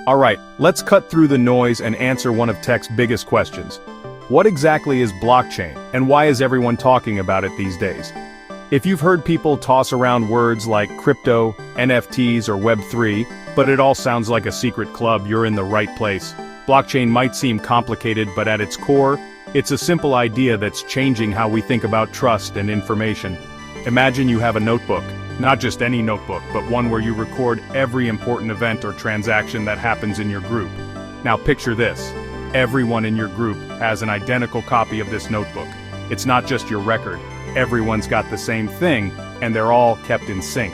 Alright, let's cut through the noise and answer one of tech's biggest questions. What exactly is blockchain, and why is everyone talking about it these days? If you've heard people toss around words like crypto, NFTs, or Web3, but it all sounds like a secret club, you're in the right place. Blockchain might seem complicated, but at its core, it's a simple idea that's changing how we think about trust and information. Imagine you have a notebook. Not just any notebook, but one where you record every important event or transaction that happens in your group. Now picture this. Everyone in your group has an identical copy of this notebook. It's not just your record. Everyone's got the same thing, and they're all kept in sync.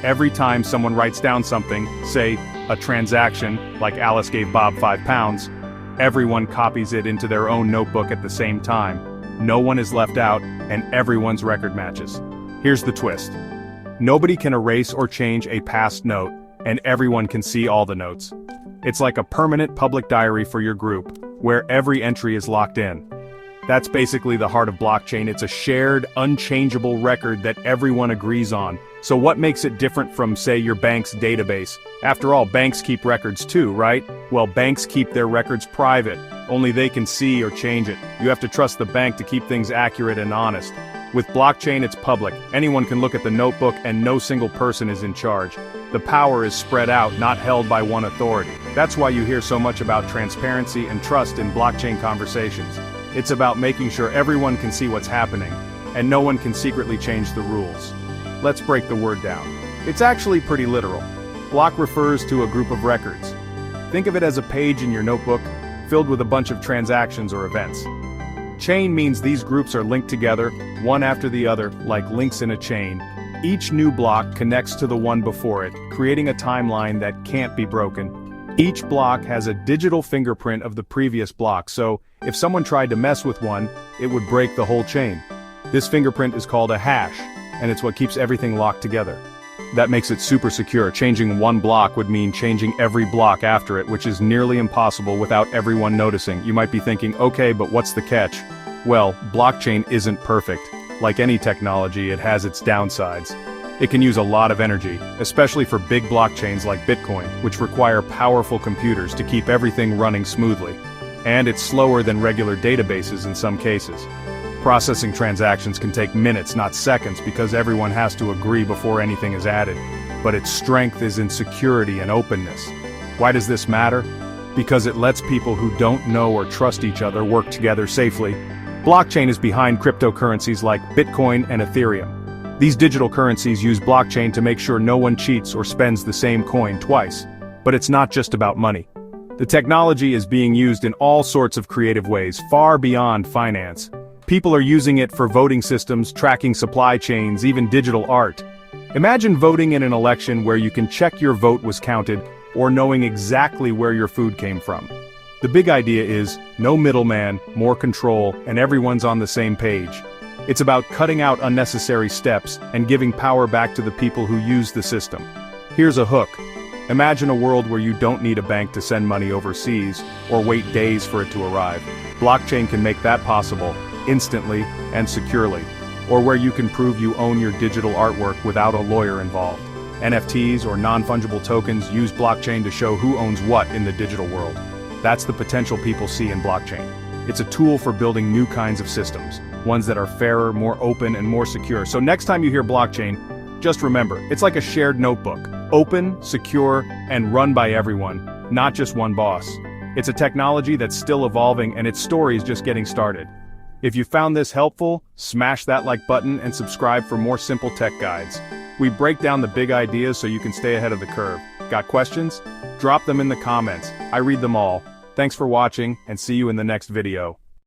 Every time someone writes down something, say, a transaction, like Alice gave Bob £5, everyone copies it into their own notebook at the same time. No one is left out, and everyone's record matches. Here's the twist. Nobody can erase or change a past note, and everyone can see all the notes. It's like a permanent public diary for your group, where every entry is locked in. That's basically the heart of blockchain. It's a shared, unchangeable record that everyone agrees on. So what makes it different from, say, your bank's database? After all, banks keep records too, right? Well, banks keep their records private. Only they can see or change it. You have to trust the bank to keep things accurate and honest. With blockchain, it's public. Anyone can look at the notebook and no single person is in charge. The power is spread out, not held by one authority. That's why you hear so much about transparency and trust in blockchain conversations. It's about making sure everyone can see what's happening, and no one can secretly change the rules. Let's break the word down. It's actually pretty literal. Block refers to a group of records. Think of it as a page in your notebook, filled with a bunch of transactions or events. Chain means these groups are linked together, one after the other, like links in a chain. Each new block connects to the one before it, creating a timeline that can't be broken. Each block has a digital fingerprint of the previous block, so if someone tried to mess with one, it would break the whole chain. This fingerprint is called a hash, and it's what keeps everything locked together. That makes it super secure. Changing one block would mean changing every block after it, which is nearly impossible without everyone noticing. You might be thinking, okay, but what's the catch? Well, blockchain isn't perfect. Like any technology, it has its downsides. It can use a lot of energy, especially for big blockchains like Bitcoin, which require powerful computers to keep everything running smoothly. And it's slower than regular databases in some cases. Processing transactions can take minutes, not seconds, because everyone has to agree before anything is added. But its strength is in security and openness. Why does this matter? Because it lets people who don't know or trust each other work together safely. Blockchain is behind cryptocurrencies like Bitcoin and Ethereum. These digital currencies use blockchain to make sure no one cheats or spends the same coin twice. But it's not just about money. The technology is being used in all sorts of creative ways, far beyond finance. People are using it for voting systems, tracking supply chains, even digital art. Imagine voting in an election where you can check your vote was counted, or knowing exactly where your food came from. The big idea is, no middleman, more control, and everyone's on the same page. It's about cutting out unnecessary steps and giving power back to the people who use the system. Here's a hook. Imagine a world where you don't need a bank to send money overseas, or wait days for it to arrive. Blockchain can make that possible, instantly and securely, or where you can prove you own your digital artwork without a lawyer involved. NFTs or non-fungible tokens use blockchain to show who owns what in the digital world. That's the potential people see in blockchain. It's a tool for building new kinds of systems, ones that are fairer, more open, and more secure. So next time you hear blockchain, just remember, it's like a shared notebook, open, secure, and run by everyone, not just one boss. It's a technology that's still evolving, and its story is just getting started. If you found this helpful, smash that like button and subscribe for more simple tech guides. We break down the big ideas so you can stay ahead of the curve. Got questions? Drop them in the comments. I read them all. Thanks for watching, and see you in the next video.